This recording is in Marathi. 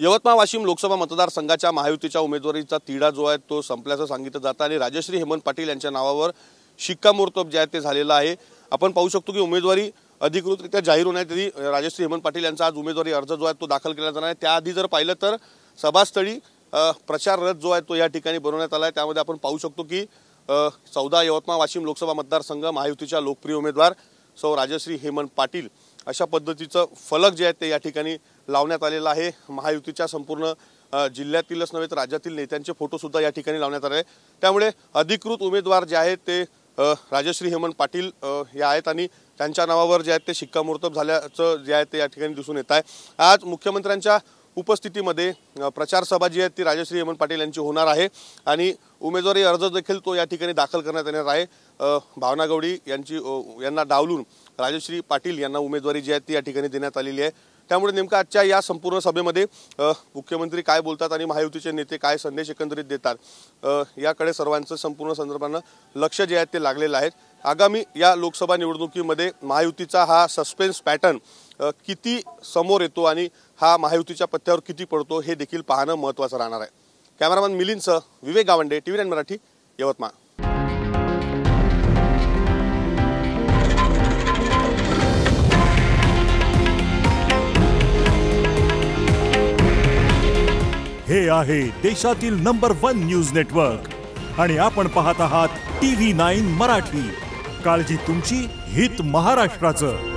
यवतमाळ वाशिम लोकसभा मतदारसंघाच्या महायुतीच्या उमेदवारीचा तिढा जो आहे तो संपल्याचं सांगितलं जातं आणि राजश्री हेमंत पाटील यांच्या नावावर शिक्कामोर्तब जे आहे ते झालेलं आहे। आपण पाहू शकतो की उमेदवारी अधिकृतरित्या जाहीर होण्याआधी राजश्री हेमंत पाटील यांचा आज उमेदवारी अर्ज जो आहे तो दाखल केला जाणार आहे। त्याआधी जर पाहिलं तर सभास्थळी प्रचार रथ जो आहे तो या ठिकाणी बनवण्यात आला आहे। त्यामध्ये आपण पाहू शकतो की 14 यवतमाळ वाशिम लोकसभा मतदारसंघ महायुतीच्या लोकप्रिय उमेदवार सौ राजश्री हेमंत पाटील अशा पद्धतीचं फलक जे आहे ते या ठिकाणी लावण्यात आलेलं आहे। महायुतीच्या संपूर्ण जिल्ह्यातीलच नव्हे तर राज्यातील नेत्यांचे फोटो सुद्धा या ठिकाणी लावण्यात आले। त्यामुळे अधिकृत उमेदवार जे आहेत ते राजश्री हेमंत पाटील या आहेत आणि त्यांच्या नावावर जे आहेत ते शिक्कामोर्तब झाल्याचं जे आहे ते या ठिकाणी दिसून येत आहे। आज मुख्यमंत्र्यांच्या उपस्थितीमध्ये प्रचार सभा जी आहे ती राजश्री हेमंत पाटील यांची होणार आहे आणि उमेदवारी अर्ज देखील तो या ठिकाणी दाखल करण्यात येणार आहे। भावना गवडी यांना डावलून राजश्री पाटील यांना उमेदवारी जी आहे ती या ठिकाणी देण्यात आलेली आहे। त्यामुळे नेमका आजच्या या संपूर्ण सभेमध्ये मुख्यमंत्री काय बोलतात आणि महायुतीचे नेते काय संदेश एकंदरीत देतात याकडे सर्वांचं संपूर्ण संदर्भानं लक्ष जे आहे ते लागलेलं आहे। आगामी या लोकसभा निवडणुकीमध्ये महायुतीचा हा सस्पेन्स पॅटर्न किती समोर येतो आणि हा महायुतीच्या पत्त्यावर किती पडतो हे देखील पाहणं महत्त्वाचं राहणार आहे। कॅमेरामॅन मिलिंदसह विवेक गावंडे, TV9 मराठी, यवतमाळ। हे आहे देशातील नंबर 1 न्यूज नेटवर्क आणि आपण पाहत आहात TV9 मराठी। काळजी तुमची, हित महाराष्ट्राचं।